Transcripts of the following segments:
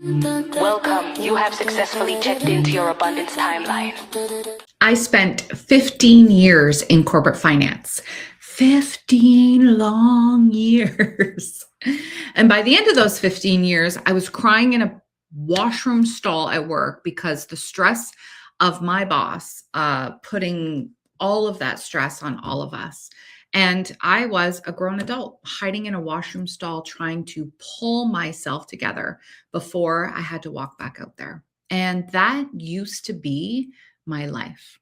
Welcome. You have successfully checked into your abundance timeline. I spent 15 years in corporate finance. 15 long years. And by the end of those 15 years, I was crying in a washroom stall at work because the stress of my boss putting all of that stress on all of us. And I was a grown adult hiding in a washroom stall trying to pull myself together before I had to walk back out there. And that used to be my life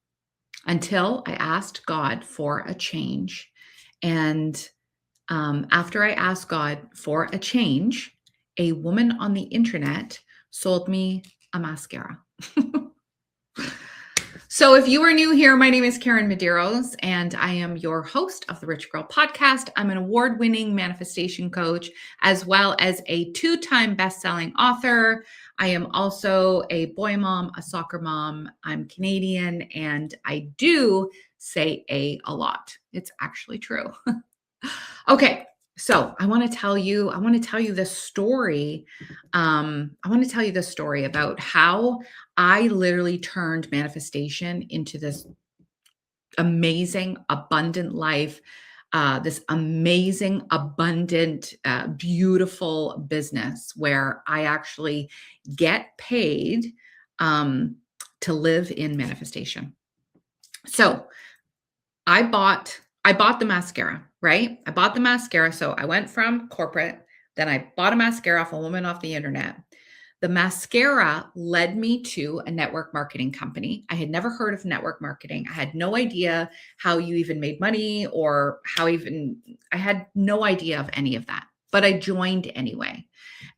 until I asked God for a change. And after I asked God for a change, a woman on the internet sold me a mascara. So if you are new here, my name is Karyn Medeiros, and I am your host of the Rich Girl Podcast. I'm an award-winning manifestation coach, as well as a 2-time best-selling author. I am also a boy mom, a soccer mom. I'm Canadian, and I do say a lot. It's actually true. Okay. So I want to tell you this story. I want to tell you this story about how I literally turned manifestation into this amazing, abundant life, this amazing, abundant, beautiful business where I actually get paid to live in manifestation. So I bought the mascara, right? I bought the mascara. So I went from corporate, then I bought a mascara off a woman off the internet. The mascara led me to a network marketing company. I had never heard of network marketing. I had no idea how you even made money or I had no idea of any of that, but I joined anyway.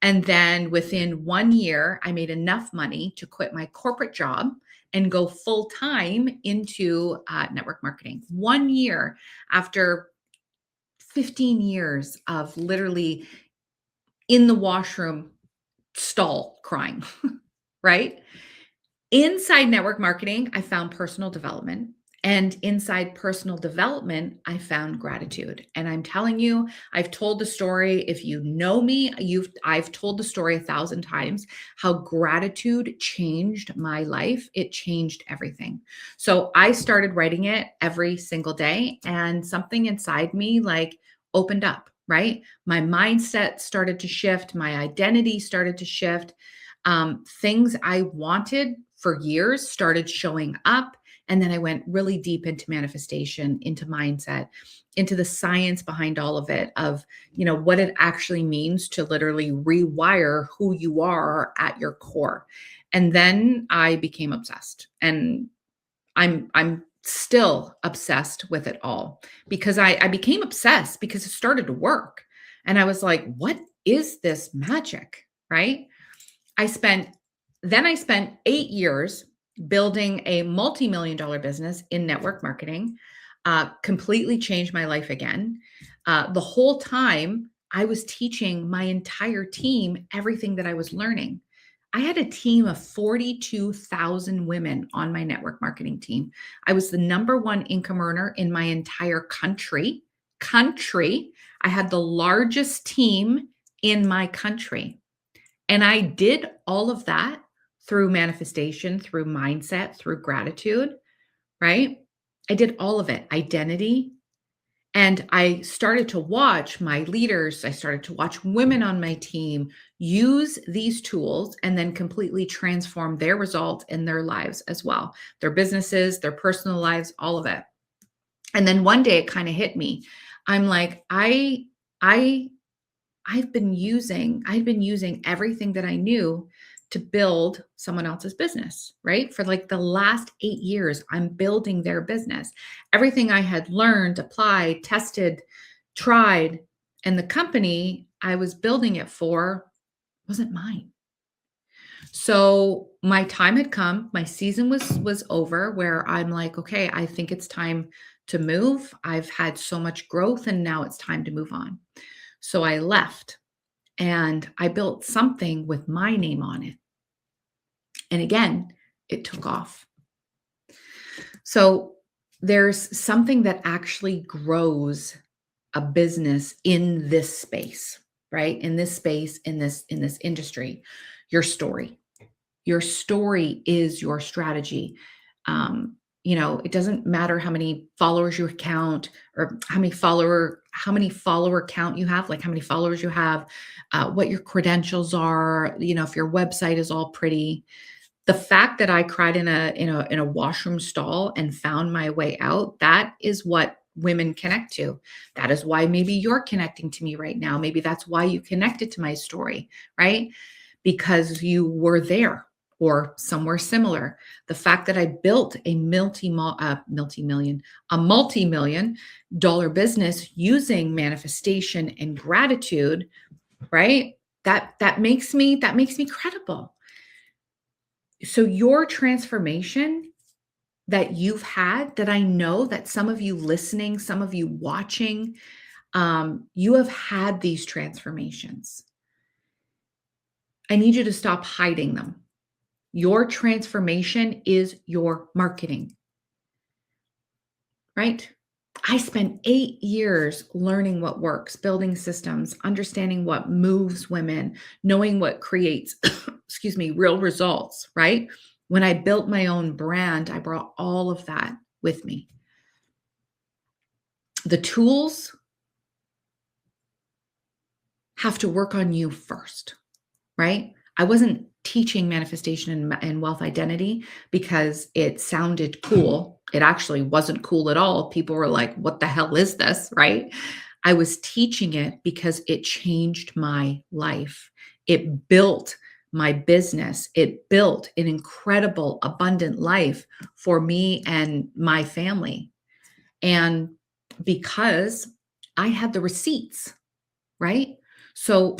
And then within 1 year, I made enough money to quit my corporate job and go full time into network marketing. 1 year after 15 years of literally in the washroom stall crying, right? Inside network marketing, I found personal development. And inside personal development, I found gratitude. And I'm telling you, I've told the story. If you know me, I've told the story 1,000 times how gratitude changed my life. It changed everything. So I started writing it every single day, and something inside me opened up, right? My mindset started to shift. My identity started to shift. Things I wanted for years started showing up. And then I went really deep into manifestation, into mindset, into the science behind all of it, of, what it actually means to literally rewire who you are at your core. And then I became obsessed, and I'm still obsessed with it all, because I became obsessed because it started to work. And I was like, what is this magic? Right? I spent 8 years building a multi-million dollar business in network marketing, completely changed my life again. The whole time I was teaching my entire team everything that I was learning. I had a team of 42,000 women on my network marketing team. I was the #1 income earner in my entire country. I had the largest team in my country. And I did all of that through manifestation, through mindset, through gratitude, right? I did all of it, identity. And I started to watch my leaders, I started to watch women on my team use these tools and then completely transform their results in their lives as well, their businesses, their personal lives, all of it. And then one day it kind of hit me. I'm like, I've been using everything that I knew to build someone else's business, right? For the last 8 years, I'm building their business. Everything I had learned, applied, tested, tried, and the company I was building it for wasn't mine. So my time had come, my season was over, where I'm like, okay, I think it's time to move. I've had so much growth and now it's time to move on. So I left and I built something with my name on it. And again, it took off. So there's something that actually grows a business in this space, right? In this space, in this industry. Your story. Your story is your strategy. It doesn't matter how many followers you count or how many follower count you have, like how many followers you have, what your credentials are, if your website is all pretty. The fact that I cried in a washroom stall and found my way out, that is what women connect to. That is why maybe you're connecting to me right now. Maybe that's why you connected to my story, right? Because you were there or somewhere similar. The fact that I built a multi-million dollar business using manifestation and gratitude, right? That makes me credible. So your transformation that you've had, that I know that some of you listening, some of you watching, you have had these transformations. I need you to stop hiding them. Your transformation is your marketing, right? I spent 8 years learning what works, building systems, understanding what moves women, knowing what creates, real results, right? When I built my own brand, I brought all of that with me. The tools have to work on you first, right? I wasn't teaching manifestation and wealth identity because it sounded cool. It actually wasn't cool at all. People were like, what the hell is this, right? I was teaching it because it changed my life. It built my business. It built an incredible, abundant life for me and my family. And because I had the receipts, right? So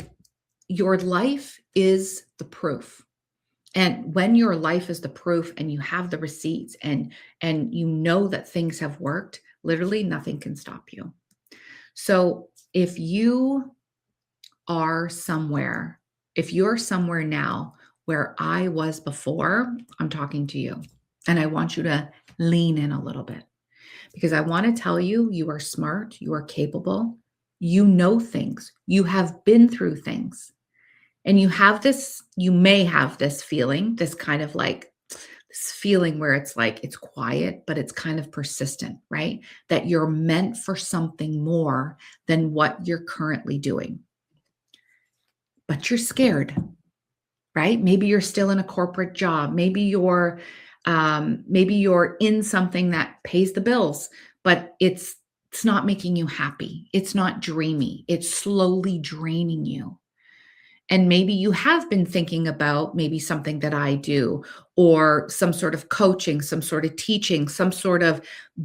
your life is the proof. And when your life is the proof and you have the receipts and you know that things have worked, literally nothing can stop you. So if you're somewhere now where I was before, I'm talking to you. And I want you to lean in a little bit because I want to tell you, you are smart, you are capable, you know things, you have been through things. And you may have this feeling, this kind of like this feeling where it's like it's quiet, but it's kind of persistent, right? That you're meant for something more than what you're currently doing. But you're scared, right? Maybe you're still in a corporate job. Maybe you're in something that pays the bills, but it's not making you happy. It's not dreamy. It's slowly draining you. And maybe you have been thinking about maybe something that I do or some sort of coaching, some sort of teaching, some sort of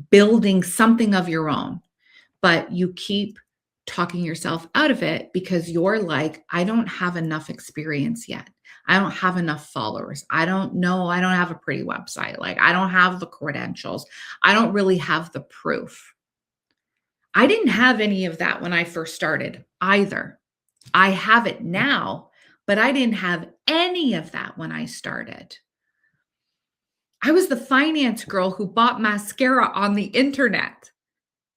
building something of your own, but you keep talking yourself out of it because you're like, I don't have enough experience yet. I don't have enough followers. I don't know. I don't have a pretty website. Like I don't have the credentials. I don't really have the proof. I didn't have any of that when I first started either. I have it now, but I didn't have any of that when I started. I was the finance girl who bought mascara on the internet.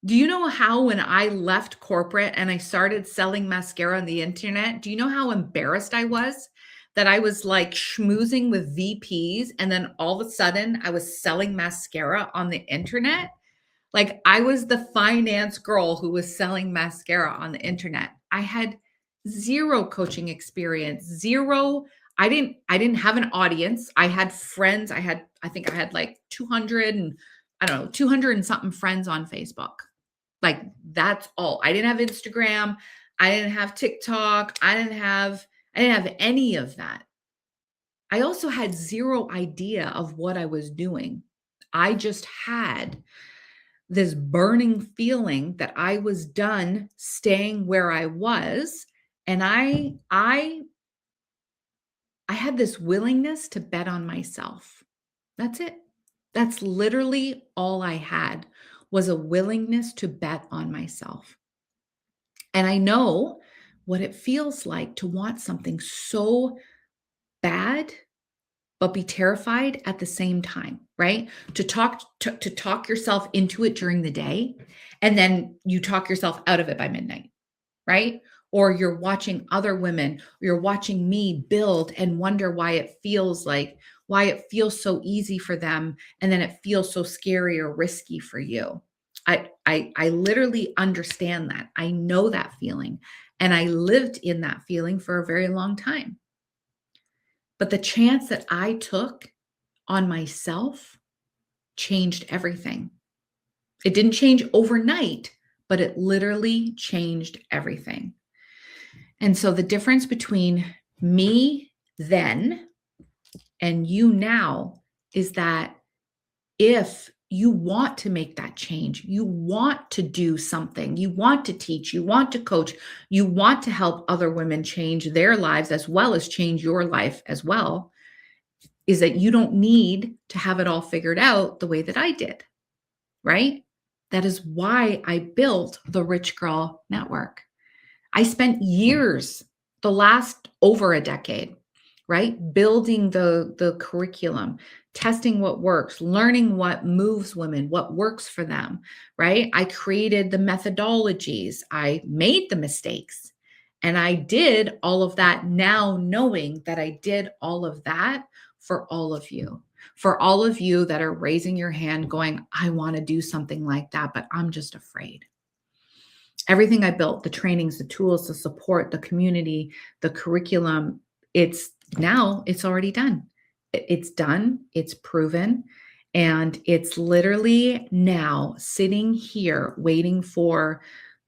Do you know how when I left corporate and I started selling mascara on the internet, do you know how embarrassed I was that I was like schmoozing with VPs and then all of a sudden I was selling mascara on the internet? Like I was the finance girl who was selling mascara on the internet. I had zero coaching experience, zero. I didn't have an audience. I had friends. I think I had like 200 and something friends on Facebook. Like that's all. I didn't have Instagram. I didn't have TikTok. I didn't have any of that. I also had zero idea of what I was doing. I just had this burning feeling that I was done staying where I was. And I had this willingness to bet on myself. That's it. That's literally all I had was a willingness to bet on myself. And I know what it feels like to want something so bad, but be terrified at the same time, right? To talk yourself into it during the day, and then you talk yourself out of it by midnight, right? or you're watching other women, or you're watching me build and wonder why it feels so easy for them and then it feels so scary or risky for you. I literally understand that. I know that feeling, and I lived in that feeling for a very long time. But the chance that I took on myself changed everything. It didn't change overnight, but it literally changed everything. And so the difference between me then and you now is that if you want to make that change, you want to do something, you want to teach, you want to coach, you want to help other women change their lives as well as change your life as well, is that you don't need to have it all figured out the way that I did, right? That is why I built the Rich Girl Network. I spent years, the last over a decade, right? Building the curriculum, testing what works, learning what moves women, what works for them, right? I created the methodologies, I made the mistakes, and I did all of that now knowing that I did all of that for all of you. For all of you that are raising your hand going, I want to do something like that, but I'm just afraid. Everything I built, the trainings, the tools, the support, the community, the curriculum, it's already done. It's done, it's proven, and it's literally now sitting here waiting for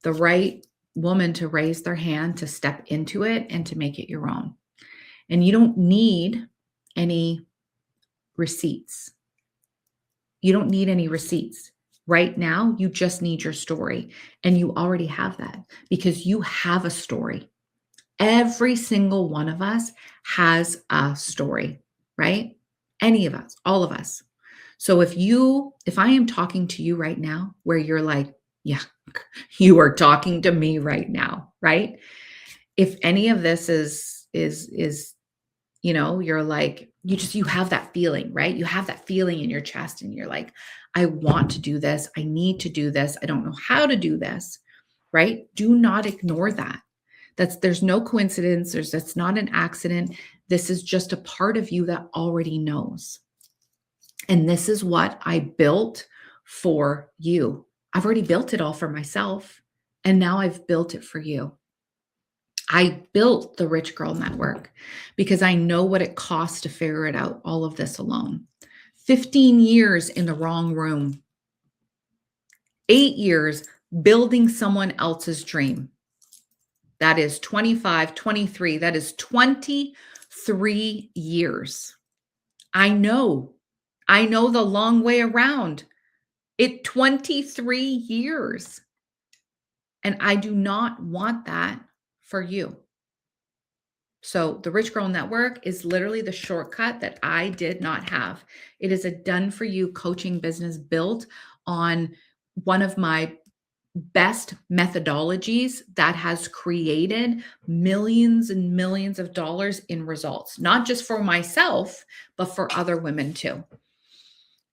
the right woman to raise their hand to step into it and to make it your own. And you don't need any receipts. You don't need any receipts. Right now, you just need your story. And you already have that because you have a story. Every single one of us has a story, right? Any of us, all of us. So if I am talking to you right now, where you're like, yeah, you are talking to me right now, right? If any of this is you're like, you have that feeling, right? You have that feeling in your chest and you're like, I want to do this. I need to do this. I don't know how to do this, right? Do not ignore that. There's no coincidence. That's not an accident. This is just a part of you that already knows. And this is what I built for you. I've already built it all for myself. And now I've built it for you. I built the Rich Girl Network because I know what it costs to figure it out, all of this alone. 15 years in the wrong room, 8 years building someone else's dream. That is 25, 23, that is 23 years. I know the long way around. 23 years. And I do not want that for you. So the Rich Girl Network is literally the shortcut that I did not have. It is a done for you coaching business built on one of my best methodologies that has created millions and millions of dollars in results, not just for myself, but for other women too.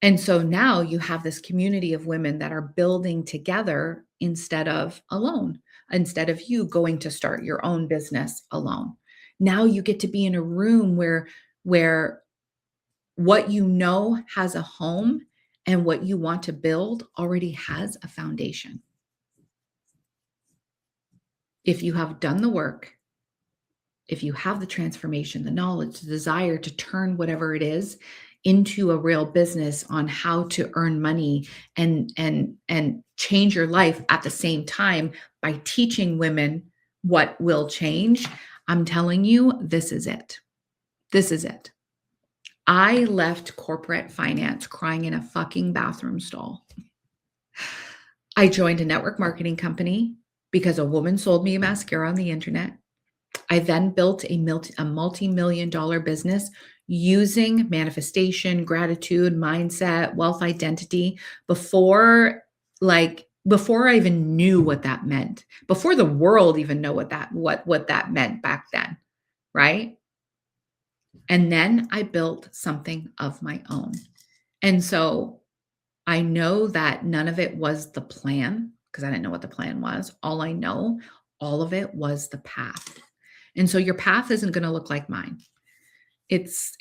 And so now you have this community of women that are building together instead of alone, instead of you going to start your own business alone. Now you get to be in a room where what you know has a home and what you want to build already has a foundation. If you have done the work, if you have the transformation, the knowledge, the desire to turn whatever it is into a real business on how to earn money and change your life at the same time by teaching women what will change, I'm telling you, this is it. This is it. I left corporate finance crying in a fucking bathroom stall. I joined a network marketing company because a woman sold me a mascara on the internet. I then built a multi-million-dollar business using manifestation, gratitude, mindset, wealth identity before I even knew what that meant, before the world even know what that meant back then, right? And then I built something of my own. And so I know that none of it was the plan because I didn't know what the plan was. All I know All of it was the path. And so your path isn't going to look like mine. It's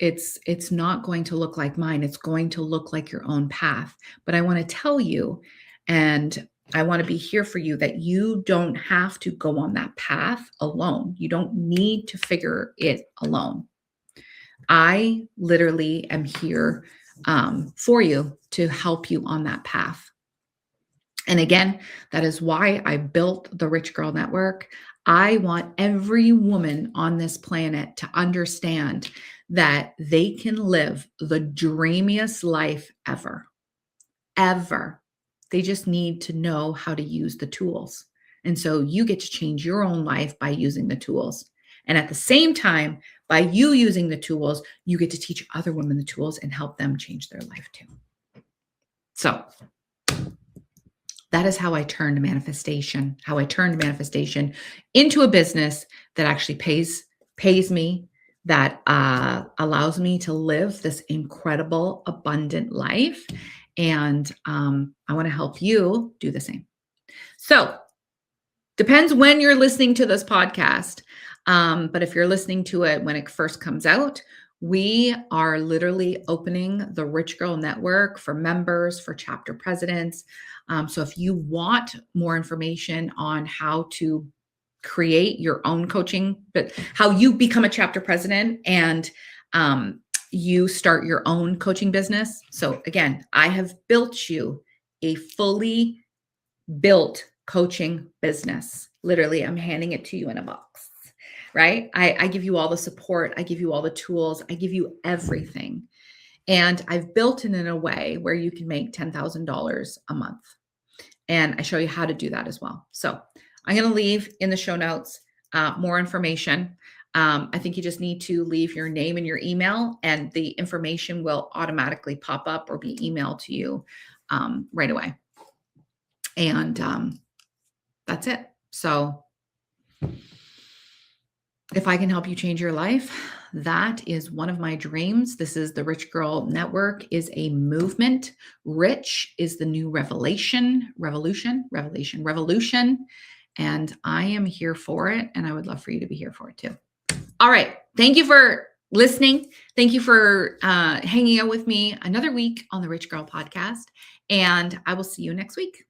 not going to look like mine. It's going to look like your own path. But I want to tell you, and I want to be here for you, that you don't have to go on that path alone. You don't need to figure it alone. I literally am here for you to help you on that path. And again, that is why I built the Rich Girl Network. I want every woman on this planet to understand that they can live the dreamiest life ever, ever. They just need to know how to use the tools. And so you get to change your own life by using the tools. And at the same time, by you using the tools, you get to teach other women the tools and help them change their life too. So that is how I turned manifestation, into a business that actually pays me, that allows me to live this incredible, abundant life. And I want to help you do the same. So depends when you're listening to this podcast. But if you're listening to it when it first comes out, we are literally opening the Rich Girl Network for members, for chapter presidents. So if you want more information on how to create your own coaching, but how you become a chapter president and you start your own coaching business. So again, I have built you a fully built coaching business. Literally, I'm handing it to you in a box, right? I give you all the support. I give you all the tools. I give you everything. And I've built it in a way where you can make $10,000 a month. And I show you how to do that as well. So I'm going to leave in the show notes more information. I think you just need to leave your name and your email, and the information will automatically pop up or be emailed to you right away. And that's it. So if I can help you change your life, that is one of my dreams. This is the Rich Girl Network, is a movement. Rich is the new revolution. And I am here for it. And I would love for you to be here for it too. All right. Thank you for listening. Thank you for hanging out with me another week on the Rich Girl Podcast. And I will see you next week.